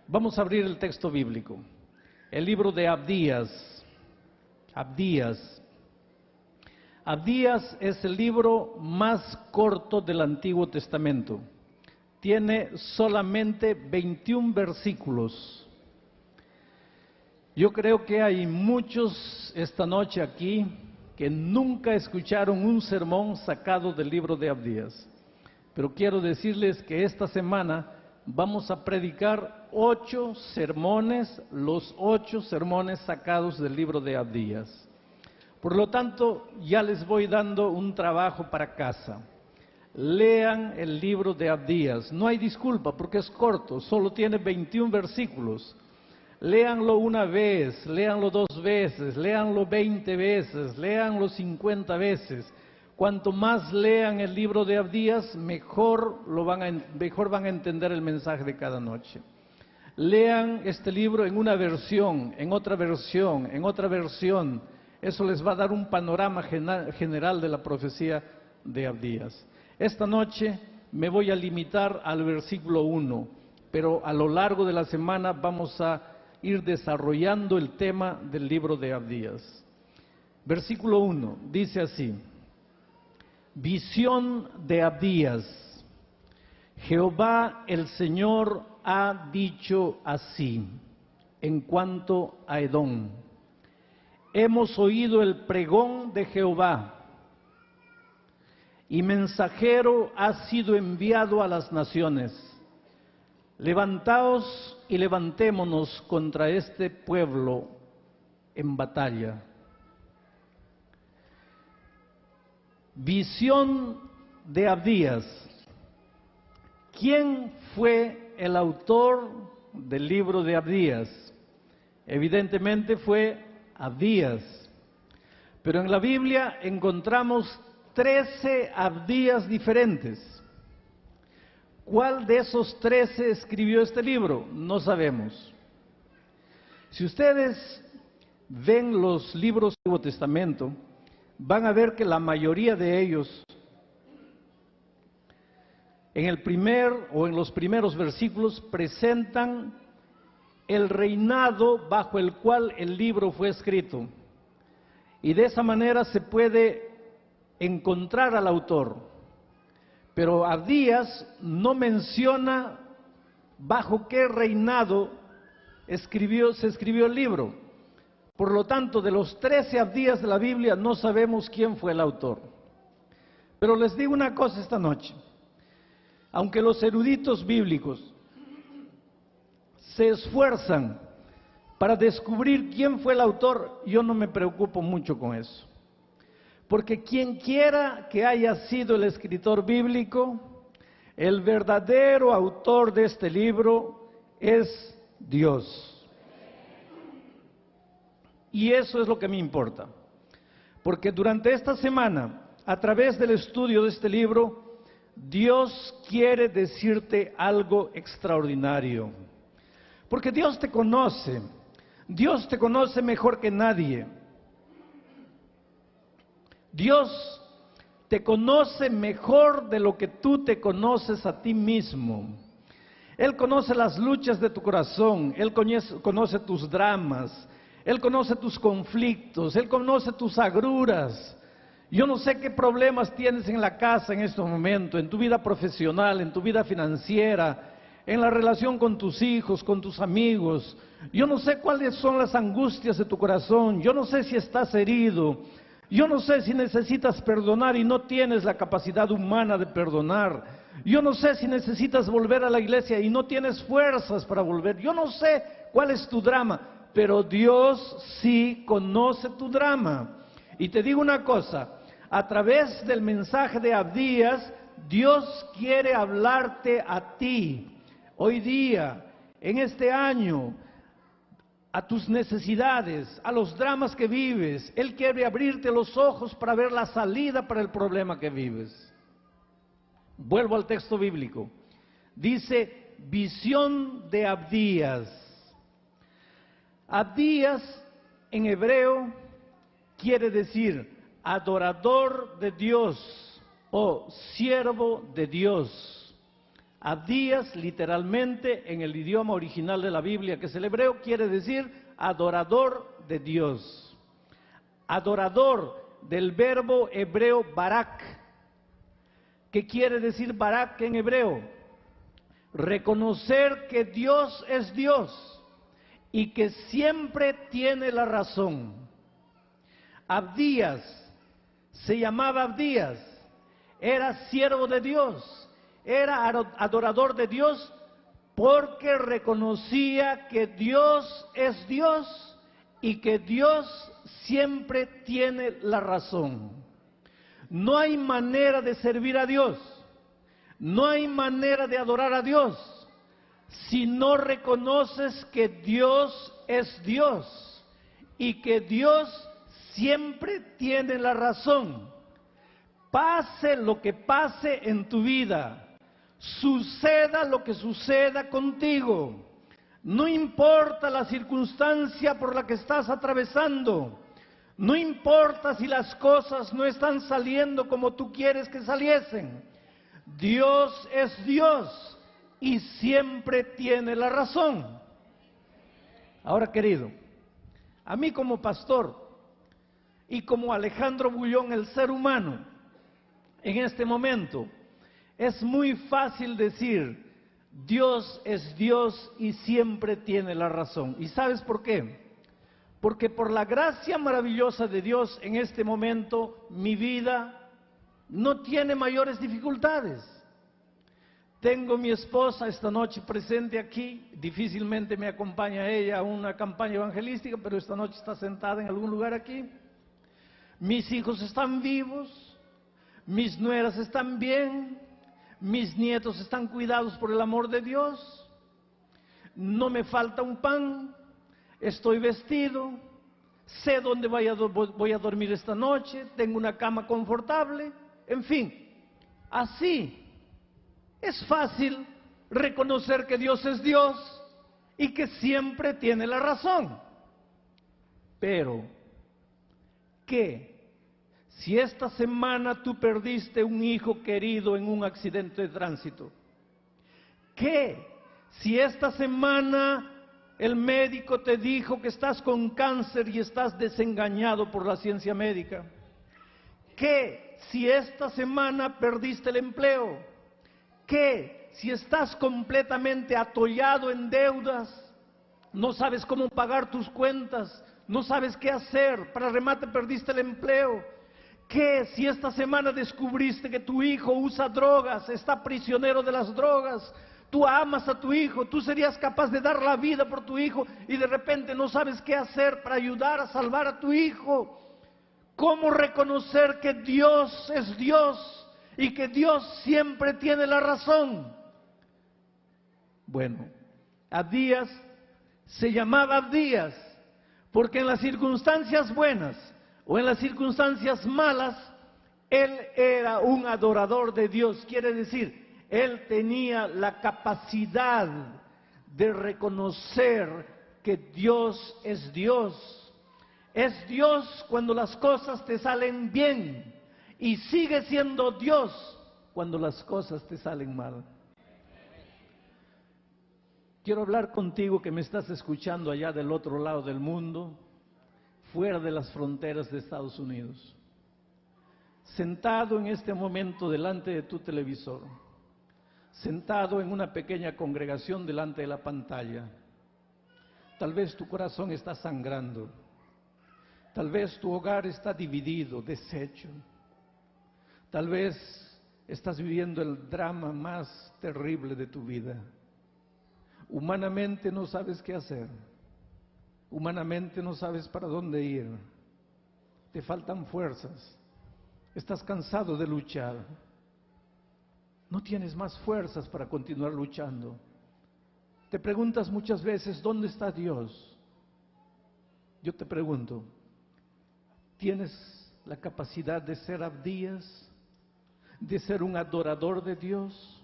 Vamos a abrir el texto bíblico, el libro de Abdías. Abdías es el libro más corto del Antiguo Testamento. Tiene solamente 21 versículos. Yo creo que hay muchos esta noche aquí que nunca escucharon un sermón sacado del libro de Abdías. Pero quiero decirles que esta semana vamos a predicar 8 sermones, los 8 sermones sacados del libro de Abdías. Por lo tanto, ya les voy dando un trabajo para casa. Lean el libro de Abdías. No hay disculpa porque es corto, solo tiene 21 versículos. Léanlo una vez, léanlo 2 veces, léanlo 20 veces, léanlo 50 veces. Cuanto más lean el libro de Abdías, mejor van a entender el mensaje de cada noche. Lean este libro en una versión, en otra versión, en otra versión. Eso les va a dar un panorama general de la profecía de Abdías. Esta noche me voy a limitar al versículo 1, pero a lo largo de la semana vamos a ir desarrollando el tema del libro de Abdías. Versículo 1, dice así: Visión de Abdías. Jehová el Señor ha dicho así en cuanto a Edom: hemos oído el pregón de Jehová, y mensajero ha sido enviado a las naciones. Levantaos y levantémonos contra este pueblo en batalla. Visión de Abdías. ¿Quién fue el autor del libro de Abdías? Evidentemente fue Abdías. Pero en la Biblia encontramos 13 Abdías diferentes. ¿Cuál de esos 13 escribió este libro? No sabemos. Si ustedes ven los libros del Nuevo Testamento, van a ver que la mayoría de ellos, en los primeros versículos, presentan el reinado bajo el cual el libro fue escrito. Y de esa manera se puede encontrar al autor. Pero Abdías no menciona bajo qué reinado se escribió el libro. Por lo tanto, de los 13 Abdías de la Biblia no sabemos quién fue el autor. Pero les digo una cosa esta noche: aunque los eruditos bíblicos se esfuerzan para descubrir quién fue el autor, yo no me preocupo mucho con eso. Porque quien quiera que haya sido el escritor bíblico, el verdadero autor de este libro es Dios. Y eso es lo que me importa, porque durante esta semana, a través del estudio de este libro, Dios quiere decirte algo extraordinario. Porque Dios te conoce mejor que nadie. Dios te conoce mejor de lo que tú te conoces a ti mismo. Él conoce las luchas de tu corazón, Él conoce tus dramas, Él conoce tus conflictos, Él conoce tus agruras. Yo no sé qué problemas tienes en la casa en este momento, en tu vida profesional, en tu vida financiera, en la relación con tus hijos, con tus amigos. Yo no sé cuáles son las angustias de tu corazón. Yo no sé si estás herido. Yo no sé si necesitas perdonar y no tienes la capacidad humana de perdonar. Yo no sé si necesitas volver a la iglesia y no tienes fuerzas para volver. Yo no sé cuál es tu drama, pero Dios sí conoce tu drama. Y te digo una cosa: a través del mensaje de Abdías, Dios quiere hablarte a ti. Hoy día, en este año, a tus necesidades, a los dramas que vives. Él quiere abrirte los ojos para ver la salida para el problema que vives. Vuelvo al texto bíblico. Dice, visión de Abdías. Abdías en hebreo quiere decir adorador de Dios o siervo de Dios. Abdías, literalmente, en el idioma original de la Biblia, que es el hebreo, quiere decir adorador de Dios. Adorador del verbo hebreo barak. ¿Qué quiere decir barak en hebreo? Reconocer que Dios es Dios y que siempre tiene la razón. Abdías, se llamaba Abdías, era siervo de Dios. Era adorador de Dios porque reconocía que Dios es Dios y que Dios siempre tiene la razón. No hay manera de servir a Dios, no hay manera de adorar a Dios si no reconoces que Dios es Dios y que Dios siempre tiene la razón. Pase lo que pase en tu vida, suceda lo que suceda contigo, no importa la circunstancia por la que estás atravesando, no importa si las cosas no están saliendo como tú quieres que saliesen, Dios es Dios y siempre tiene la razón. Ahora, querido, a mí como pastor y como Alejandro Bullón, el ser humano, en este momento, es muy fácil decir, Dios es Dios y siempre tiene la razón. ¿Y sabes por qué? Porque por la gracia maravillosa de Dios en este momento, mi vida no tiene mayores dificultades. Tengo mi esposa esta noche presente aquí, difícilmente me acompaña ella a una campaña evangelística, pero esta noche está sentada en algún lugar aquí. Mis hijos están vivos, mis nueras están bien, mis nietos están cuidados por el amor de Dios, no me falta un pan, estoy vestido, sé dónde voy a dormir esta noche, tengo una cama confortable, en fin, así es fácil reconocer que Dios es Dios y que siempre tiene la razón. Pero, ¿qué? Si esta semana tú perdiste un hijo querido en un accidente de tránsito, ¿qué? Si esta semana el médico te dijo que estás con cáncer y estás desengañado por la ciencia médica, ¿qué? Si esta semana perdiste el empleo, ¿qué? Si estás completamente atollado en deudas, no sabes cómo pagar tus cuentas, no sabes qué hacer, para remate perdiste el empleo, ¿qué si esta semana descubriste que tu hijo usa drogas, está prisionero de las drogas? Tú amas a tu hijo, tú serías capaz de dar la vida por tu hijo y de repente no sabes qué hacer para ayudar a salvar a tu hijo. ¿Cómo reconocer que Dios es Dios y que Dios siempre tiene la razón? Bueno, Abdías se llamaba Abdías porque en las circunstancias buenas o en las circunstancias malas, él era un adorador de Dios. Quiere decir, él tenía la capacidad de reconocer que Dios es Dios. Es Dios cuando las cosas te salen bien y sigue siendo Dios cuando las cosas te salen mal. Quiero hablar contigo que me estás escuchando allá del otro lado del mundo, fuera de las fronteras de Estados Unidos, sentado en este momento delante de tu televisor, sentado en una pequeña congregación delante de la pantalla. Tal vez tu corazón está sangrando, tal vez tu hogar está dividido, deshecho, tal vez estás viviendo el drama más terrible de tu vida. Humanamente no sabes qué hacer. Humanamente no sabes para dónde ir, te faltan fuerzas, estás cansado de luchar, no tienes más fuerzas para continuar luchando. Te preguntas muchas veces, ¿dónde está Dios? Yo te pregunto, ¿tienes la capacidad de ser Abdías? ¿De ser un adorador de Dios?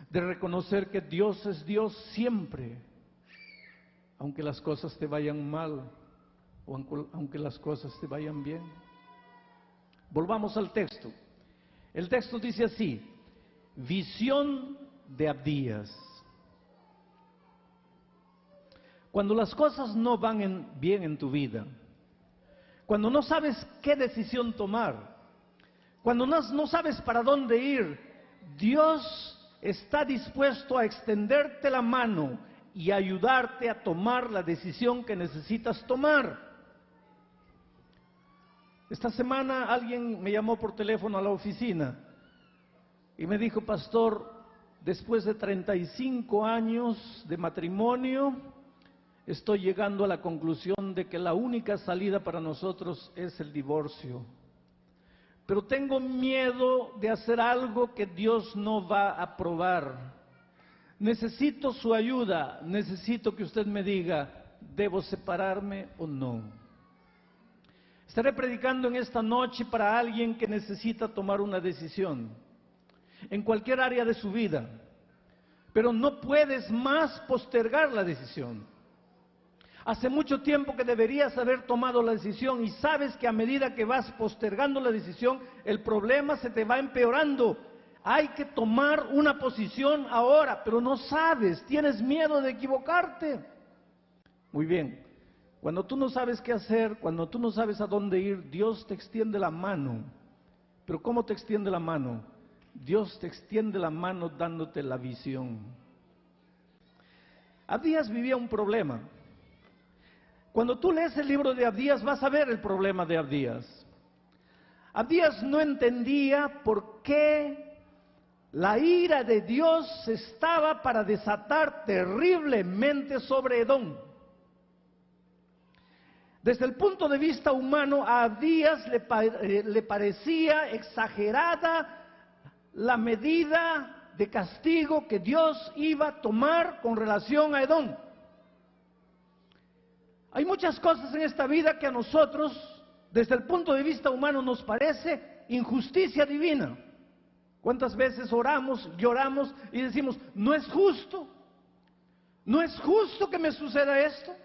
¿De reconocer que Dios es Dios siempre? Aunque las cosas te vayan mal o aunque las cosas te vayan bien. Volvamos al texto. El texto dice así: visión de Abdías. Cuando las cosas no van bien en tu vida, cuando no sabes qué decisión tomar, cuando no sabes para dónde ir, Dios está dispuesto a extenderte la mano y ayudarte a tomar la decisión que necesitas tomar. Esta semana alguien me llamó por teléfono a la oficina y me dijo: pastor, después de 35 años de matrimonio, estoy llegando a la conclusión de que la única salida para nosotros es el divorcio. Pero tengo miedo de hacer algo que Dios no va a aprobar. Necesito su ayuda, necesito que usted me diga, ¿debo separarme o no? Estaré predicando en esta noche para alguien que necesita tomar una decisión, en cualquier área de su vida, pero no puedes más postergar la decisión. Hace mucho tiempo que deberías haber tomado la decisión y sabes que a medida que vas postergando la decisión, el problema se te va empeorando. Hay que tomar una posición ahora, pero no sabes, tienes miedo de equivocarte. Muy bien, cuando tú no sabes qué hacer, cuando tú no sabes a dónde ir, Dios te extiende la mano. ¿Pero cómo te extiende la mano? Dios te extiende la mano dándote la visión. Abdías vivía un problema. Cuando tú lees el libro de Abdías vas a ver el problema de Abdías. Abdías no entendía por qué la ira de Dios estaba para desatar terriblemente sobre Edom. Desde el punto de vista humano, a Abdías le parecía exagerada la medida de castigo que Dios iba a tomar con relación a Edom. Hay muchas cosas en esta vida que a nosotros, desde el punto de vista humano, nos parece injusticia divina. ¿Cuántas veces oramos, lloramos y decimos, no es justo? ¿No es justo que me suceda esto?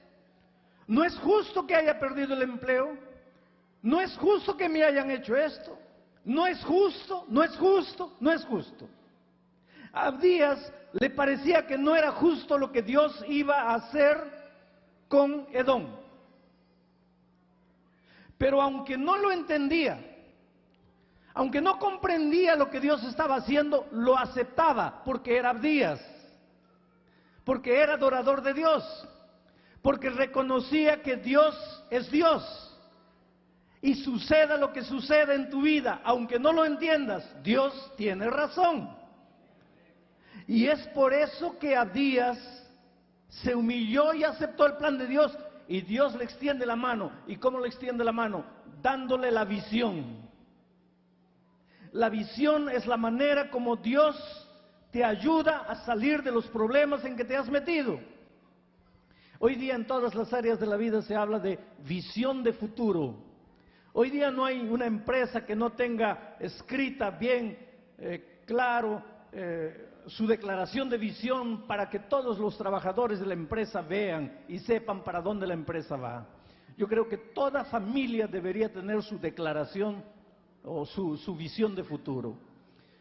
¿No es justo que haya perdido el empleo? ¿No es justo que me hayan hecho esto? ¿No es justo? ¿No es justo? ¿No es justo? A Abdías le parecía que no era justo lo que Dios iba a hacer con Edom. Pero aunque no lo entendía, aunque no comprendía lo que Dios estaba haciendo, lo aceptaba porque era Abdías, porque era adorador de Dios, porque reconocía que Dios es Dios. Y suceda lo que suceda en tu vida, aunque no lo entiendas, Dios tiene razón. Y es por eso que Abdías se humilló y aceptó el plan de Dios, y Dios le extiende la mano. ¿Y cómo le extiende la mano? Dándole la visión. La visión es la manera como Dios te ayuda a salir de los problemas en que te has metido. Hoy día en todas las áreas de la vida se habla de visión de futuro. Hoy día no hay una empresa que no tenga escrita bien claro su declaración de visión para que todos los trabajadores de la empresa vean y sepan para dónde la empresa va. Yo creo que toda familia debería tener su declaración o su visión de futuro.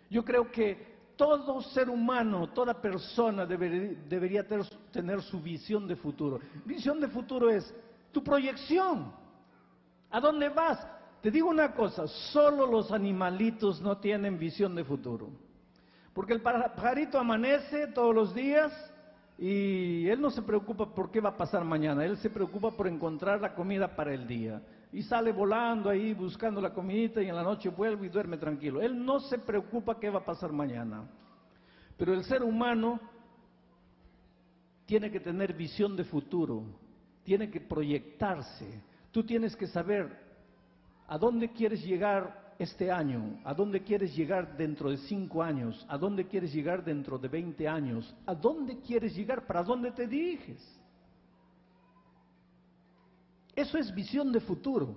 Yo creo que todo ser humano, toda persona debería tener su visión de futuro. Visión de futuro es tu proyección. ¿A dónde vas? Te digo una cosa, solo los animalitos no tienen visión de futuro. Porque el pajarito amanece todos los días y él no se preocupa por qué va a pasar mañana, él se preocupa por encontrar la comida para el día. Y sale volando ahí buscando la comidita y en la noche vuelve y duerme tranquilo. Él no se preocupa qué va a pasar mañana. Pero el ser humano tiene que tener visión de futuro, tiene que proyectarse. Tú tienes que saber a dónde quieres llegar este año? ¿A dónde quieres llegar dentro de 5 años? ¿A dónde quieres llegar dentro de 20 años? ¿A dónde quieres llegar? ¿Para dónde te diriges? Eso es visión de futuro.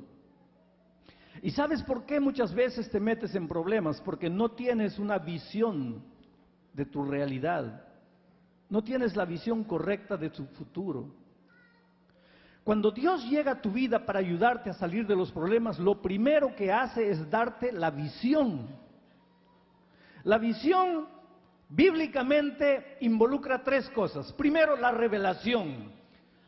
¿Y sabes por qué muchas veces te metes en problemas? Porque no tienes una visión de tu realidad. No tienes la visión correcta de tu futuro. Cuando Dios llega a tu vida para ayudarte a salir de los problemas, lo primero que hace es darte la visión. La visión bíblicamente involucra 3 cosas. Primero, la revelación.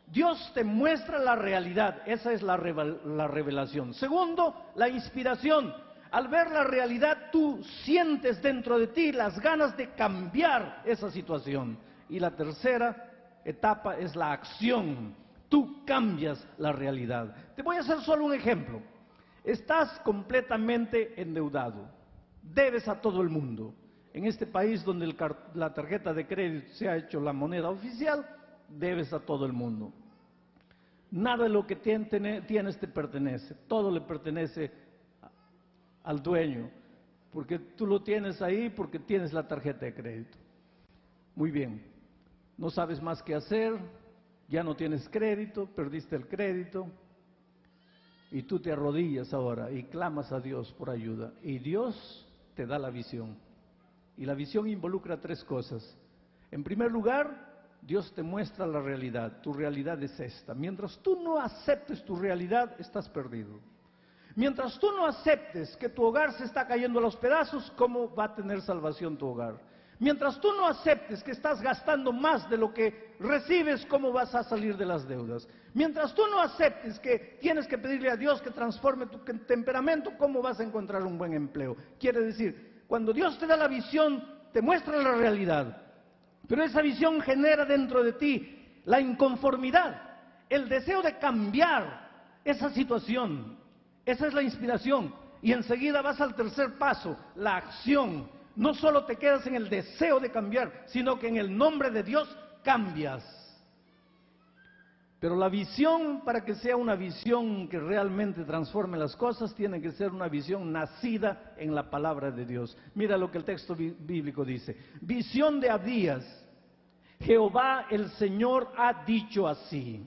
Dios te muestra la realidad, esa es la revelación. Segundo, la inspiración. Al ver la realidad, tú sientes dentro de ti las ganas de cambiar esa situación. Y la tercera etapa es la acción. Tú cambias la realidad. Te voy a hacer solo un ejemplo. Estás completamente endeudado. Debes a todo el mundo. En este país donde la tarjeta de crédito se ha hecho la moneda oficial, debes a todo el mundo. Nada de lo que tienes te pertenece. Todo le pertenece al dueño. Porque tú lo tienes ahí porque tienes la tarjeta de crédito. Muy bien. No sabes más qué hacer. Ya no tienes crédito, perdiste el crédito, y tú te arrodillas ahora y clamas a Dios por ayuda, y Dios te da la visión. Y la visión involucra 3 cosas. En primer lugar, Dios te muestra la realidad. Tu realidad es esta. Mientras tú no aceptes tu realidad, estás perdido. Mientras tú no aceptes que tu hogar se está cayendo a los pedazos, ¿cómo va a tener salvación tu hogar? Mientras tú no aceptes que estás gastando más de lo que recibes, ¿cómo vas a salir de las deudas? Mientras tú no aceptes que tienes que pedirle a Dios que transforme tu temperamento, ¿cómo vas a encontrar un buen empleo? Quiere decir, cuando Dios te da la visión, te muestra la realidad, pero esa visión genera dentro de ti la inconformidad, el deseo de cambiar esa situación. Esa es la inspiración. Y enseguida vas al tercer paso, la acción. No solo te quedas en el deseo de cambiar, sino que en el nombre de Dios cambias. Pero la visión, para que sea una visión que realmente transforme las cosas, tiene que ser una visión nacida en la palabra de Dios. Mira lo que el texto bíblico dice. Visión de Abdías. Jehová el Señor ha dicho así.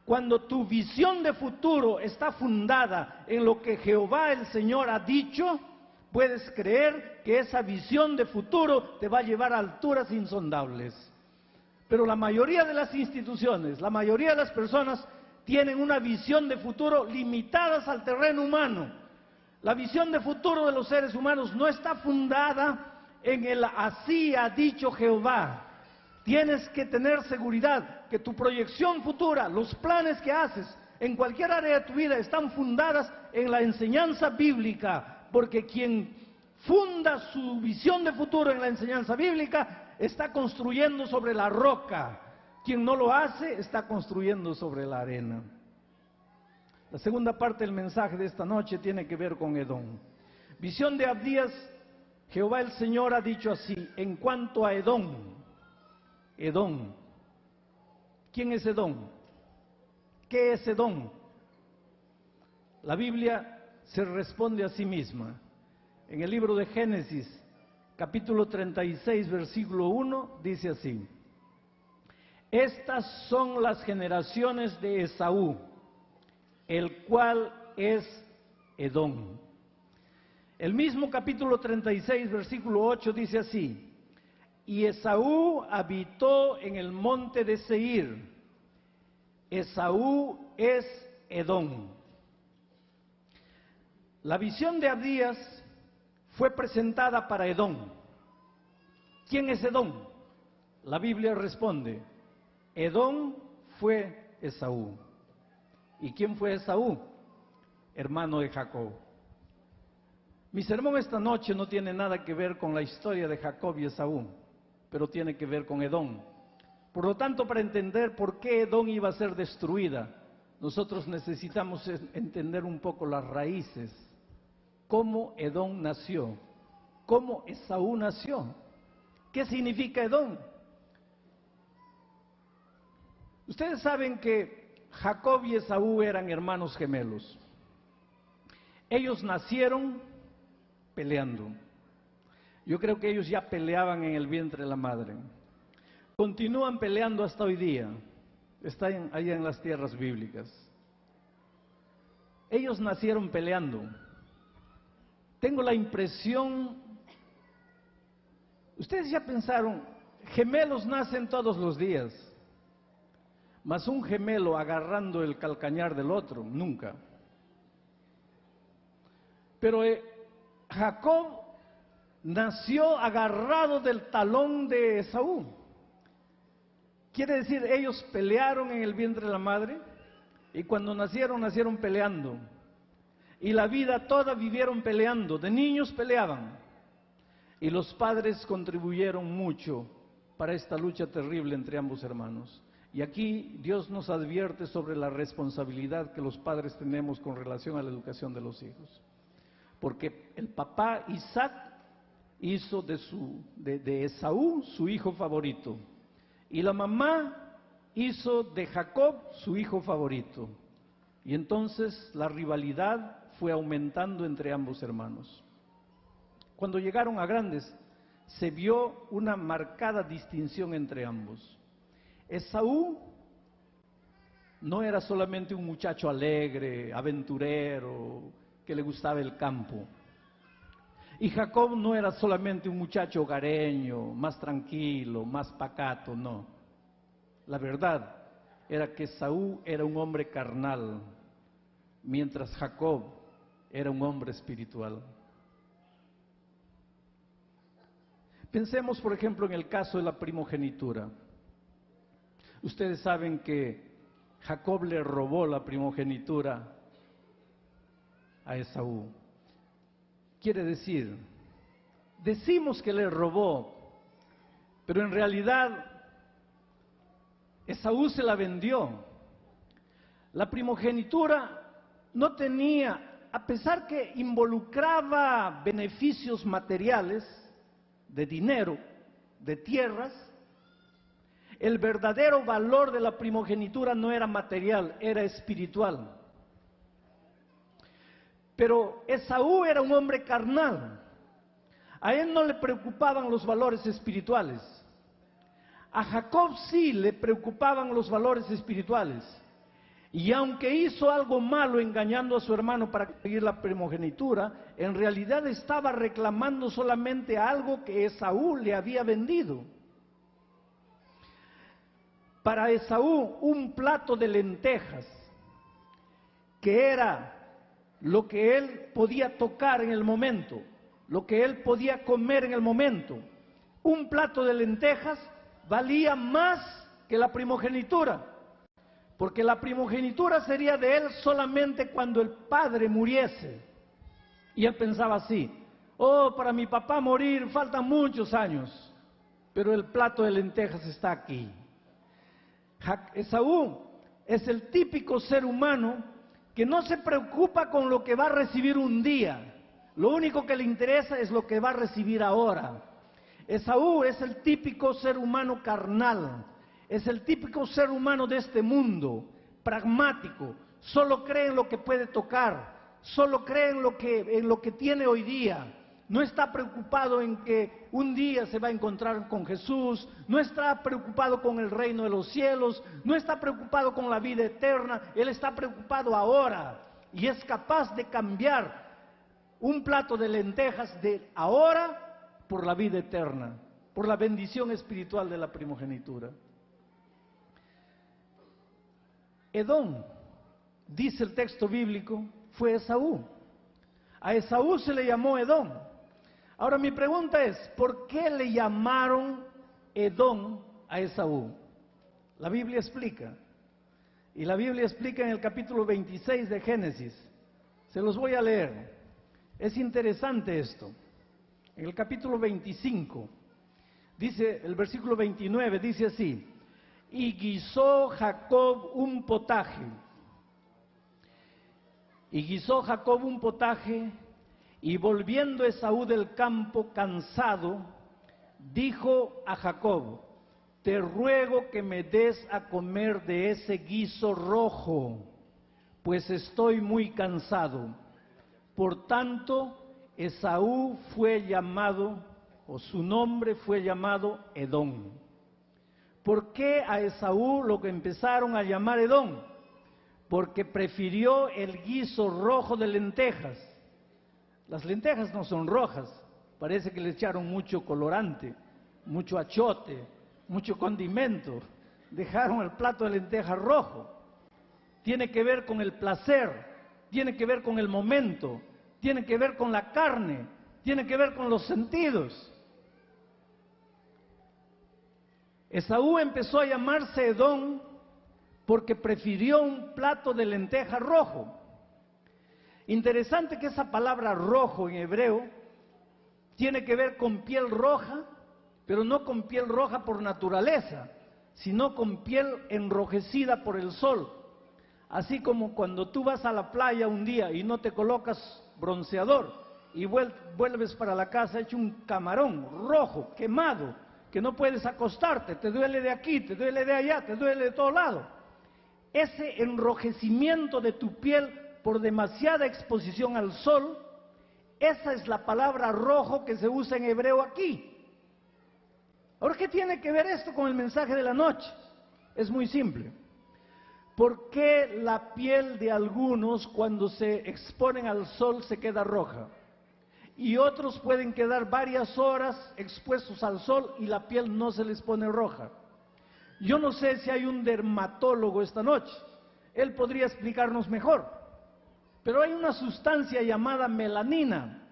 Cuando tu visión de futuro está fundada en lo que Jehová el Señor ha dicho, puedes creer que esa visión de futuro te va a llevar a alturas insondables. Pero la mayoría de las instituciones, la mayoría de las personas tienen una visión de futuro limitadas al terreno humano. La visión de futuro de los seres humanos no está fundada en el así ha dicho Jehová. Tienes que tener seguridad que tu proyección futura, los planes que haces en cualquier área de tu vida están fundadas en la enseñanza bíblica, porque quien funda su visión de futuro en la enseñanza bíblica está construyendo sobre la roca. Quien no lo hace está construyendo sobre la arena. La segunda parte del mensaje de esta noche tiene que ver con Edom. Visión de Abdías. Jehová el Señor ha dicho así, en cuanto a Edom. Edom. ¿Quién es Edom? ¿Qué es Edom? La Biblia se responde a sí misma. En el libro de Génesis, capítulo 36, versículo 1, dice así: estas son las generaciones de Esaú, el cual es Edom. El mismo capítulo 36, versículo 8 dice así: y Esaú habitó en el monte de Seir. Esaú es Edom. La visión de Abdías fue presentada para Edom. ¿Quién es Edom? La Biblia responde: Edom fue Esaú. ¿Y quién fue Esaú? Hermano de Jacob. Mi sermón esta noche no tiene nada que ver con la historia de Jacob y Esaú, pero tiene que ver con Edom. Por lo tanto, para entender por qué Edom iba a ser destruida, nosotros necesitamos entender un poco las raíces. Cómo Edom nació, cómo Esaú nació. ¿Qué significa Edom? Ustedes saben que Jacob y Esaú eran hermanos gemelos. Ellos nacieron peleando. Yo creo que ellos ya peleaban en el vientre de la madre. Continúan peleando hasta hoy día. Están allá en las tierras bíblicas. Ellos nacieron peleando. Tengo la impresión, ustedes ya pensaron, gemelos nacen todos los días, mas un gemelo agarrando el calcañar del otro, nunca. Pero Jacob nació agarrado del talón de Esaú. Quiere decir, ellos pelearon en el vientre de la madre y cuando nacieron, nacieron peleando. Y la vida toda vivieron peleando, de niños peleaban. Y los padres contribuyeron mucho para esta lucha terrible entre ambos hermanos. Y aquí Dios nos advierte sobre la responsabilidad que los padres tenemos con relación a la educación de los hijos. Porque el papá Isaac hizo de Esaú su hijo favorito. Y la mamá hizo de Jacob su hijo favorito. Y entonces la rivalidad fue aumentando entre ambos hermanos. Cuando llegaron a grandes, se vio una marcada distinción entre ambos. Esaú no era solamente un muchacho alegre, aventurero, que le gustaba el campo. Y Jacob no era solamente un muchacho hogareño, más tranquilo, más pacato, no. La verdad era que Esaú era un hombre carnal, mientras Jacob era un hombre espiritual. Pensemos, por ejemplo, en el caso de la primogenitura. Ustedes saben que Jacob le robó la primogenitura a Esaú. Quiere decir, decimos que le robó, pero en realidad Esaú se la vendió. La primogenitura no tenía, a pesar que involucraba beneficios materiales, de dinero, de tierras, el verdadero valor de la primogenitura no era material, era espiritual. Pero Esaú era un hombre carnal. A él no le preocupaban los valores espirituales. A Jacob sí le preocupaban los valores espirituales. Y aunque hizo algo malo engañando a su hermano para conseguir la primogenitura, en realidad estaba reclamando solamente algo que Esaú le había vendido. Para Esaú, un plato de lentejas, que era lo que él podía tocar en el momento, lo que él podía comer en el momento, un plato de lentejas valía más que la primogenitura, porque la primogenitura sería de él solamente cuando el padre muriese. Y él pensaba así: oh, para mi papá morir faltan muchos años, pero el plato de lentejas está aquí. Esaú es el típico ser humano que no se preocupa con lo que va a recibir un día, lo único que le interesa es lo que va a recibir ahora. Esaú es el típico ser humano carnal, es el típico ser humano de este mundo, pragmático, solo cree en lo que puede tocar, solo cree en lo que tiene hoy día. No está preocupado en que un día se va a encontrar con Jesús, no está preocupado con el reino de los cielos, no está preocupado con la vida eterna, él está preocupado ahora y es capaz de cambiar un plato de lentejas de ahora por la vida eterna, por la bendición espiritual de la primogenitura. Edom, dice el texto bíblico, fue Esaú. A Esaú se le llamó Edom. Ahora mi pregunta es, ¿por qué le llamaron Edom a Esaú? La Biblia explica. Y la Biblia explica en el capítulo 26 de Génesis. Se los voy a leer. Es interesante esto. En el capítulo 25, dice el versículo 29, dice así: y guisó Jacob un potaje. Y guisó Jacob un potaje, y volviendo Esaú del campo cansado, dijo a Jacob: te ruego que me des a comer de ese guiso rojo, pues estoy muy cansado. Por tanto, Esaú fue llamado, o su nombre fue llamado Edom. ¿Por qué a Esaú lo que empezaron a llamar Edom? Porque prefirió el guiso rojo de lentejas. Las lentejas no son rojas, parece que le echaron mucho colorante, mucho achote, mucho condimento. Dejaron el plato de lentejas rojo. Tiene que ver con el placer, tiene que ver con el momento, tiene que ver con la carne, tiene que ver con los sentidos. Esaú empezó a llamarse Edom porque prefirió un plato de lenteja rojo. Interesante que esa palabra rojo en hebreo tiene que ver con piel roja, pero no con piel roja por naturaleza, sino con piel enrojecida por el sol. Así como cuando tú vas a la playa un día y no te colocas bronceador y vuelves para la casa hecho un camarón rojo, quemado, que no puedes acostarte, te duele de aquí, te duele de allá, te duele de todo lado. Ese enrojecimiento de tu piel por demasiada exposición al sol, esa es la palabra rojo que se usa en hebreo aquí. Ahora, ¿qué tiene que ver esto con el mensaje de la noche? Es muy simple. ¿Por qué la piel de algunos cuando se exponen al sol se queda roja? Y otros pueden quedar varias horas expuestos al sol y la piel no se les pone roja. Yo no sé si hay un dermatólogo esta noche, él podría explicarnos mejor. Pero hay una sustancia llamada melanina.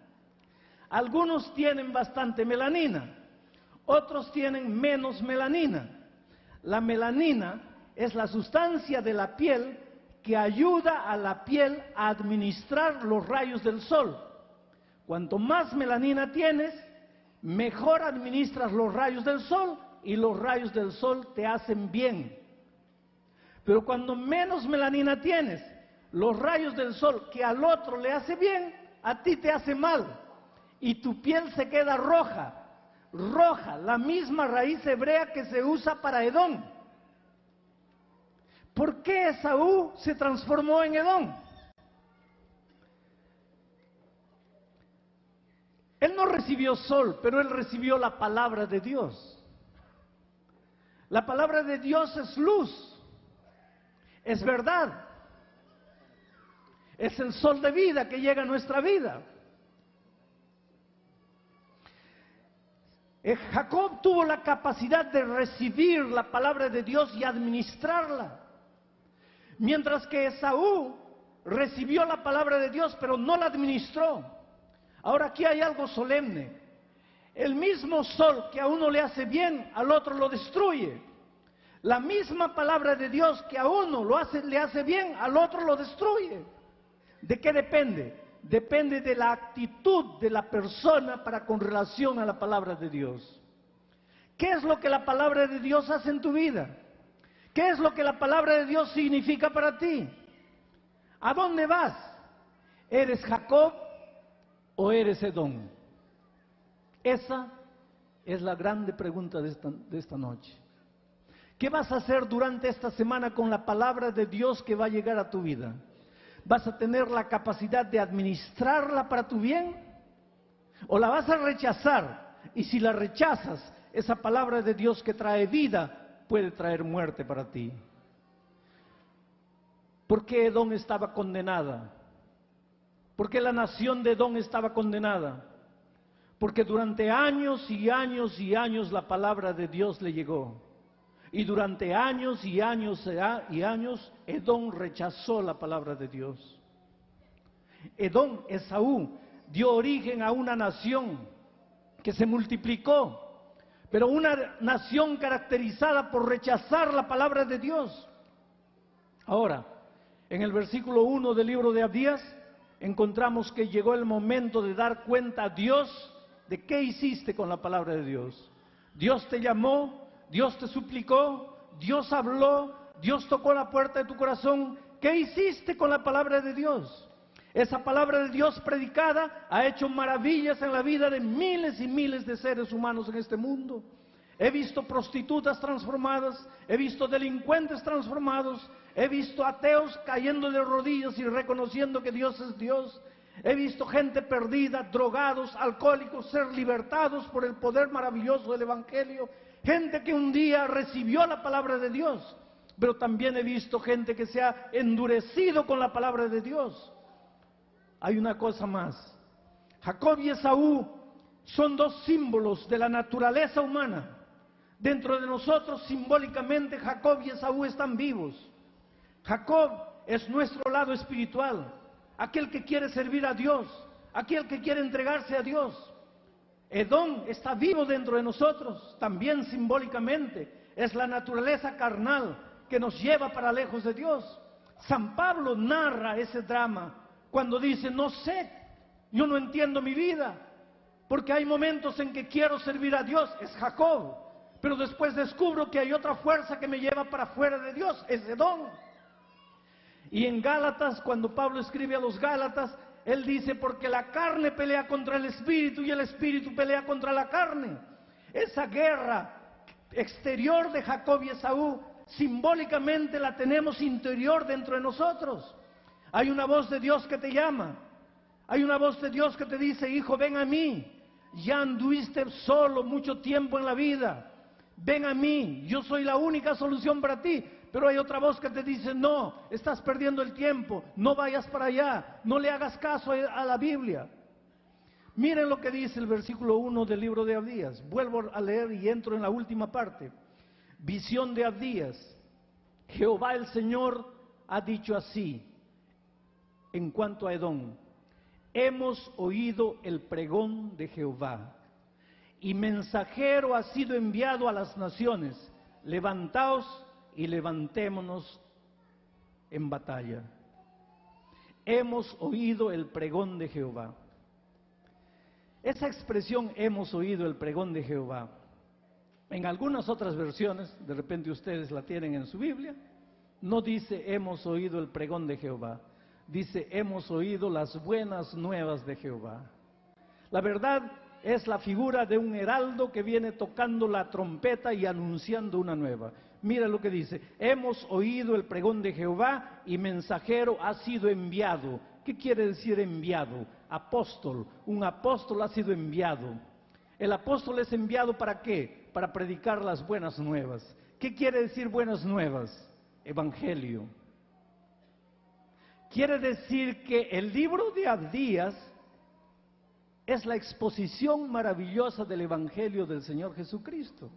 Algunos tienen bastante melanina, otros tienen menos melanina. La melanina es la sustancia de la piel que ayuda a la piel a administrar los rayos del sol. Cuanto más melanina tienes, mejor administras los rayos del sol y los rayos del sol te hacen bien. Pero cuando menos melanina tienes, los rayos del sol que al otro le hace bien, a ti te hace mal. Y tu piel se queda roja, roja, la misma raíz hebrea que se usa para Edom. ¿Por qué Esaú se transformó en Edom? Él no recibió sol, pero él recibió la palabra de Dios. La palabra de Dios es luz, es verdad, es el sol de vida que llega a nuestra vida. Jacob tuvo la capacidad de recibir la palabra de Dios y administrarla, mientras que Esaú recibió la palabra de Dios, pero no la administró. Ahora aquí hay algo solemne. El mismo sol que a uno le hace bien, al otro lo destruye. La misma palabra de Dios que a uno le hace bien, al otro lo destruye. ¿De qué depende? Depende de la actitud de la persona para con relación a la palabra de Dios. ¿Qué es lo que la palabra de Dios hace en tu vida? ¿Qué es lo que la palabra de Dios significa para ti? ¿A dónde vas? ¿Eres Jacob o eres Edom? Esa es la grande pregunta de esta noche. ¿Qué vas a hacer durante esta semana con la palabra de Dios que va a llegar a tu vida? ¿Vas a tener la capacidad de administrarla para tu bien? ¿O la vas a rechazar? Y si la rechazas, esa palabra de Dios que trae vida puede traer muerte para ti. ¿Por qué Edom estaba condenada? ¿Por qué la nación de Edom estaba condenada? Porque durante años y años y años la palabra de Dios le llegó. Y durante años y años y años, Edom rechazó la palabra de Dios. Edom, Esaú, dio origen a una nación que se multiplicó, pero una nación caracterizada por rechazar la palabra de Dios. Ahora, en el versículo 1 del libro de Abdías, encontramos que llegó el momento de dar cuenta a Dios de qué hiciste con la palabra de Dios. Dios te llamó, Dios te suplicó, Dios habló, Dios tocó la puerta de tu corazón. ¿Qué hiciste con la palabra de Dios? Esa palabra de Dios predicada ha hecho maravillas en la vida de miles y miles de seres humanos en este mundo. He visto prostitutas transformadas, he visto delincuentes transformados, he visto ateos cayendo de rodillas y reconociendo que Dios es Dios. He visto gente perdida, drogados, alcohólicos, ser libertados por el poder maravilloso del Evangelio. Gente que un día recibió la palabra de Dios, pero también he visto gente que se ha endurecido con la palabra de Dios. Hay una cosa más. Jacob y Esaú son dos símbolos de la naturaleza humana. Dentro de nosotros, simbólicamente, Jacob y Esaú están vivos. Jacob es nuestro lado espiritual, aquel que quiere servir a Dios, aquel que quiere entregarse a Dios. Edom está vivo dentro de nosotros, también simbólicamente. Es la naturaleza carnal que nos lleva para lejos de Dios. San Pablo narra ese drama cuando dice, no sé, yo no entiendo mi vida, porque hay momentos en que quiero servir a Dios, es Jacob, pero después descubro que hay otra fuerza que me lleva para fuera de Dios, es Edom. Y en Gálatas, cuando Pablo escribe a los Gálatas, él dice, porque la carne pelea contra el espíritu y el espíritu pelea contra la carne. Esa guerra exterior de Jacob y Esaú, simbólicamente la tenemos interior dentro de nosotros. Hay una voz de Dios que te llama. Hay una voz de Dios que te dice, hijo, ven a mí. Ya anduviste solo mucho tiempo en la vida. Ven a mí, yo soy la única solución para ti. Pero hay otra voz que te dice, no, estás perdiendo el tiempo, no vayas para allá, no le hagas caso a la Biblia. Miren lo que dice el versículo 1 del libro de Abdías. Vuelvo a leer y entro en la última parte. Visión de Abdías. Jehová el Señor ha dicho así, en cuanto a Edom: hemos oído el pregón de Jehová, y mensajero ha sido enviado a las naciones. Levantaos y levantémonos en batalla. Hemos oído el pregón de Jehová. Esa expresión, hemos oído el pregón de Jehová, en algunas otras versiones, de repente ustedes la tienen en su Biblia, no dice hemos oído el pregón de Jehová, dice hemos oído las buenas nuevas de Jehová. La verdad es la figura de un heraldo que viene tocando la trompeta y anunciando una nueva. Mira lo que dice, hemos oído el pregón de Jehová y mensajero ha sido enviado. ¿Qué quiere decir enviado? Apóstol. Un apóstol ha sido enviado. El apóstol es enviado ¿para qué? Para predicar las buenas nuevas. ¿Qué quiere decir buenas nuevas? Evangelio. Quiere decir que el libro de Abdías es la exposición maravillosa del Evangelio del Señor Jesucristo.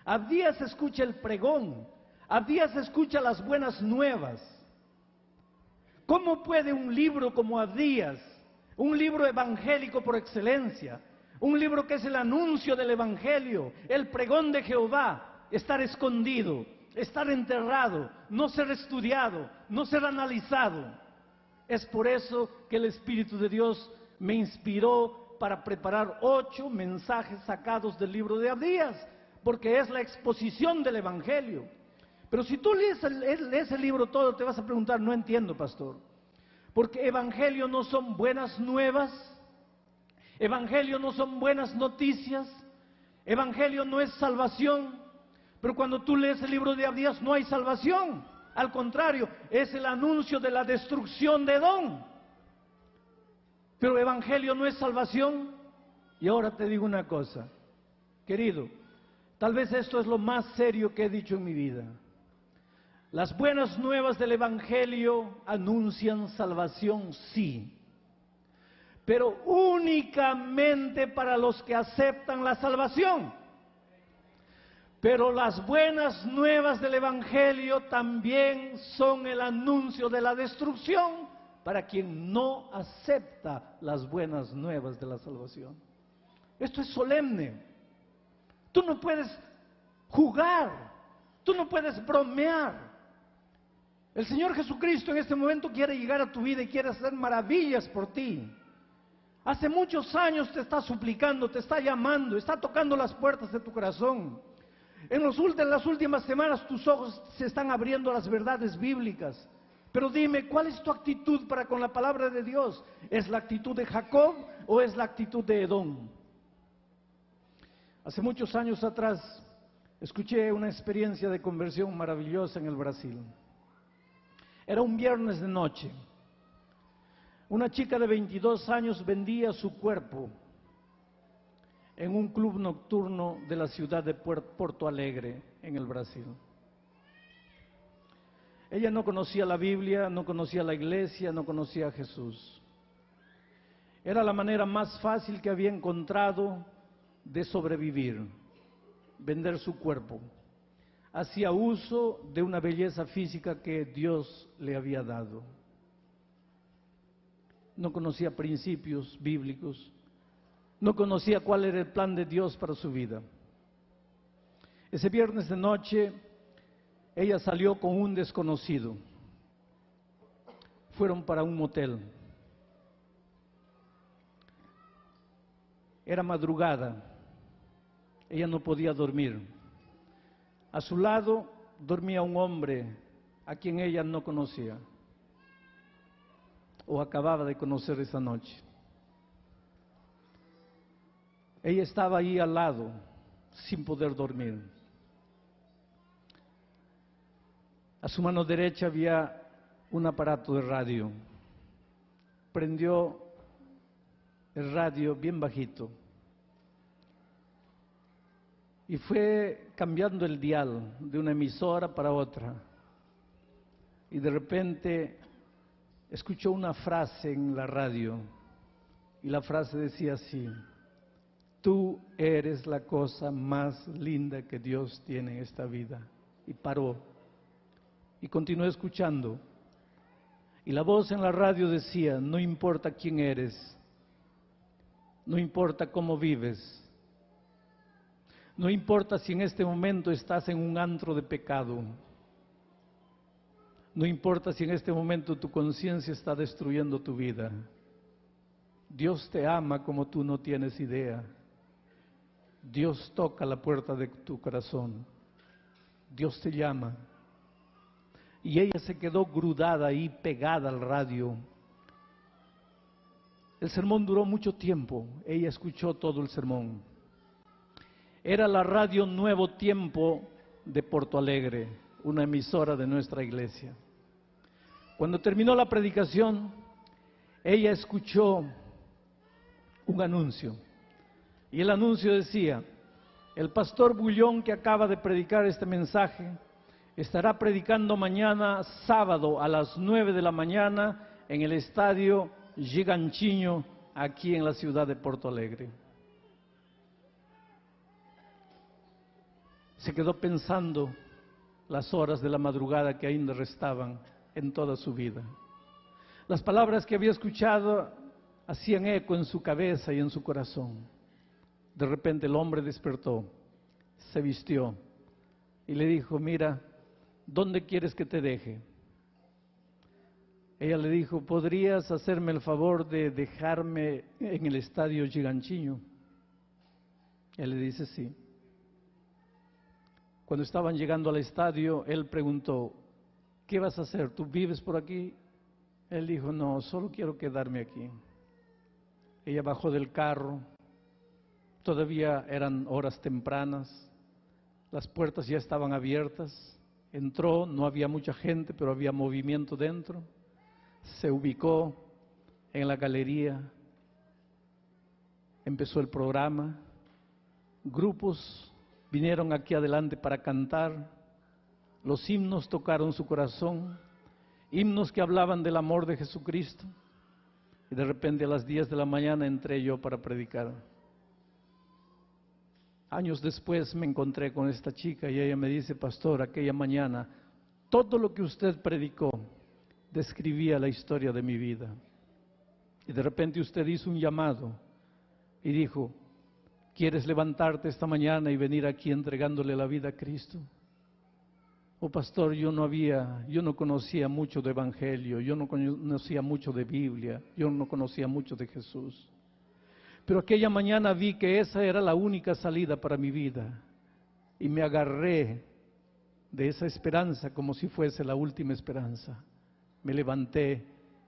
Abdías escucha el pregón, Abdías escucha las buenas nuevas. ¿Cómo puede un libro como Abdías, un libro evangélico por excelencia, un libro que es el anuncio del Evangelio, el pregón de Jehová, estar escondido, estar enterrado, no ser estudiado, no ser analizado? Es por eso que el Espíritu de Dios me inspiró para preparar 8 mensajes sacados del libro de Abdías, porque es la exposición del Evangelio. Pero si tú lees el libro todo, te vas a preguntar, no entiendo, pastor, porque Evangelio no son buenas nuevas, Evangelio no son buenas noticias, Evangelio no es salvación. Pero cuando tú lees el libro de Abdías no hay salvación, al contrario, es el anuncio de la destrucción de Edom. Pero Evangelio no es salvación. Y ahora te digo una cosa, querido, tal vez esto es lo más serio que he dicho en mi vida. Las buenas nuevas del Evangelio anuncian salvación, sí, pero únicamente para los que aceptan la salvación. Pero las buenas nuevas del Evangelio también son el anuncio de la destrucción para quien no acepta las buenas nuevas de la salvación. Esto es solemne. Tú no puedes jugar, tú no puedes bromear. El Señor Jesucristo en este momento quiere llegar a tu vida y quiere hacer maravillas por ti. Hace muchos años te está suplicando, te está llamando, está tocando las puertas de tu corazón. En las últimas semanas tus ojos se están abriendo a las verdades bíblicas. Pero dime, ¿cuál es tu actitud para con la palabra de Dios? ¿Es la actitud de Jacob o es la actitud de Edom? Hace muchos años atrás escuché una experiencia de conversión maravillosa en el Brasil. Era un viernes de noche. Una chica de 22 años vendía su cuerpo en un club nocturno de la ciudad de Porto Alegre, en el Brasil. Ella no conocía la Biblia, no conocía la iglesia, no conocía a Jesús. Era la manera más fácil que había encontrado de sobrevivir, vender su cuerpo. Hacía uso de una belleza física que Dios le había dado. No conocía principios bíblicos, no conocía cuál era el plan de Dios para su vida. Ese viernes de noche, ella salió con un desconocido. Fueron para un motel. Era madrugada. Ella no podía dormir. A su lado dormía un hombre a quien ella no conocía, o acababa de conocer esa noche. Ella estaba ahí al lado, sin poder dormir. A su mano derecha había un aparato de radio. Prendió el radio bien bajito y fue cambiando el dial de una emisora para otra. Y de repente escuchó una frase en la radio, y la frase decía así: tú eres la cosa más linda que Dios tiene en esta vida. Y paró. Y continué escuchando. Y la voz en la radio decía: no importa quién eres, no importa cómo vives, no importa si en este momento estás en un antro de pecado, no importa si en este momento tu conciencia está destruyendo tu vida, Dios te ama como tú no tienes idea. Dios toca la puerta de tu corazón, Dios te llama. Y ella se quedó grudada ahí, pegada al radio. El sermón duró mucho tiempo, ella escuchó todo el sermón. Era la radio Nuevo Tiempo de Porto Alegre, una emisora de nuestra iglesia. Cuando terminó la predicación, ella escuchó un anuncio. Y el anuncio decía: el pastor Bullón, que acaba de predicar este mensaje, estará predicando mañana sábado a las 9 de la mañana en el estadio Gigantinho, aquí en la ciudad de Porto Alegre. Se quedó pensando las horas de la madrugada que ainda restaban en toda su vida. Las palabras que había escuchado hacían eco en su cabeza y en su corazón. De repente el hombre despertó, se vistió y le dijo: mira, ¿dónde quieres que te deje? Ella le dijo: ¿podrías hacerme el favor de dejarme en el estadio Gigantinho? Él le dice: sí. Cuando estaban llegando al estadio, él preguntó: ¿qué vas a hacer? ¿Tú vives por aquí? Él dijo: no, solo quiero quedarme aquí. Ella bajó del carro, todavía eran horas tempranas, las puertas ya estaban abiertas, entró, no había mucha gente, pero había movimiento dentro, se ubicó en la galería, empezó el programa, grupos vinieron aquí adelante para cantar, los himnos tocaron su corazón, himnos que hablaban del amor de Jesucristo, y de repente a las 10 de la mañana entré yo para predicar. Años después me encontré con esta chica y ella me dice: pastor, aquella mañana todo lo que usted predicó describía la historia de mi vida. Y de repente usted hizo un llamado y dijo: ¿quieres levantarte esta mañana y venir aquí entregándole la vida a Cristo? Oh pastor, yo no conocía mucho de evangelio, yo no conocía mucho de Biblia, yo no conocía mucho de Jesús. Pero aquella mañana vi que esa era la única salida para mi vida y me agarré de esa esperanza como si fuese la última esperanza. Me levanté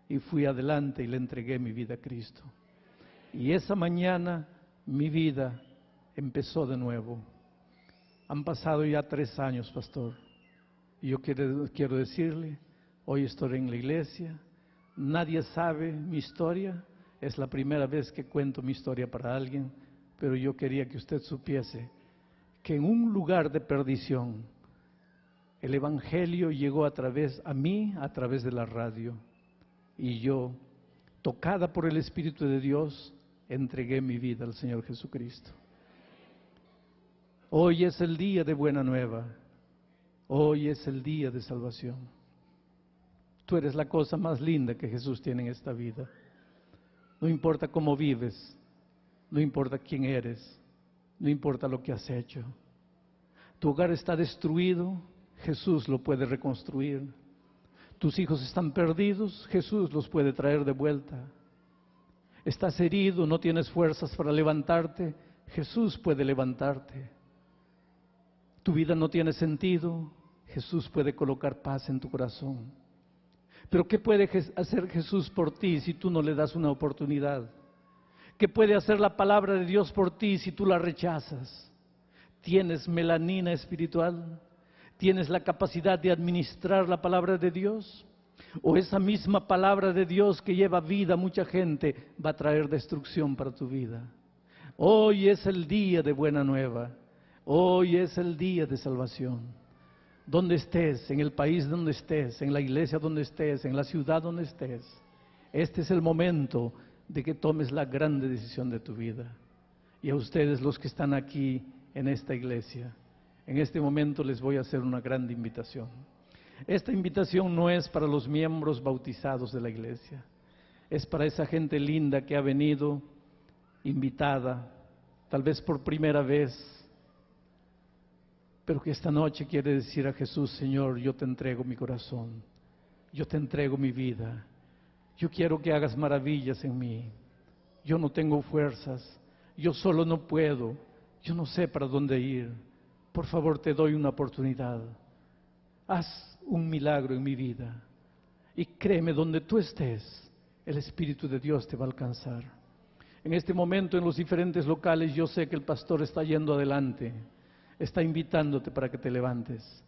y fui adelante y le entregué mi vida a Cristo. Y esa mañana mi vida empezó de nuevo. Han pasado ya 3 años, pastor. Y yo quiero decirle, hoy estoy en la iglesia, Nadie sabe mi historia, es la primera vez que cuento mi historia para alguien, pero yo quería que usted supiese que en un lugar de perdición, el Evangelio llegó a mí a través de la radio, y yo, tocada por el Espíritu de Dios, entregué mi vida al Señor Jesucristo. Hoy es el día de buena nueva, hoy es el día de salvación. Tú eres la cosa más linda que Jesús tiene en esta vida. No importa cómo vives, no importa quién eres, no importa lo que has hecho. Tu hogar está destruido, Jesús lo puede reconstruir. Tus hijos están perdidos, Jesús los puede traer de vuelta. Estás herido, no tienes fuerzas para levantarte, Jesús puede levantarte. Tu vida no tiene sentido, Jesús puede colocar paz en tu corazón. Pero ¿qué puede hacer Jesús por ti si tú no le das una oportunidad? ¿Qué puede hacer la palabra de Dios por ti si tú la rechazas? ¿Tienes melanina espiritual? ¿Tienes la capacidad de administrar la palabra de Dios? ¿O esa misma palabra de Dios que lleva vida a mucha gente va a traer destrucción para tu vida? Hoy es el día de buena nueva. Hoy es el día de salvación. Donde estés, en el país donde estés, en la iglesia donde estés, en la ciudad donde estés, este es el momento de que tomes la grande decisión de tu vida. Y a ustedes, los que están aquí en esta iglesia, en este momento les voy a hacer una grande invitación. Esta invitación no es para los miembros bautizados de la iglesia, es para esa gente linda que ha venido invitada, tal vez por primera vez, pero que esta noche quiere decir a Jesús: Señor, yo te entrego mi corazón, yo te entrego mi vida, yo quiero que hagas maravillas en mí, yo no tengo fuerzas, yo solo no puedo, yo no sé para dónde ir, por favor te doy una oportunidad, haz un milagro en mi vida, y créeme, donde tú estés, el Espíritu de Dios te va a alcanzar. En este momento, en los diferentes locales, yo sé que el pastor está yendo adelante, está invitándote para que te levantes.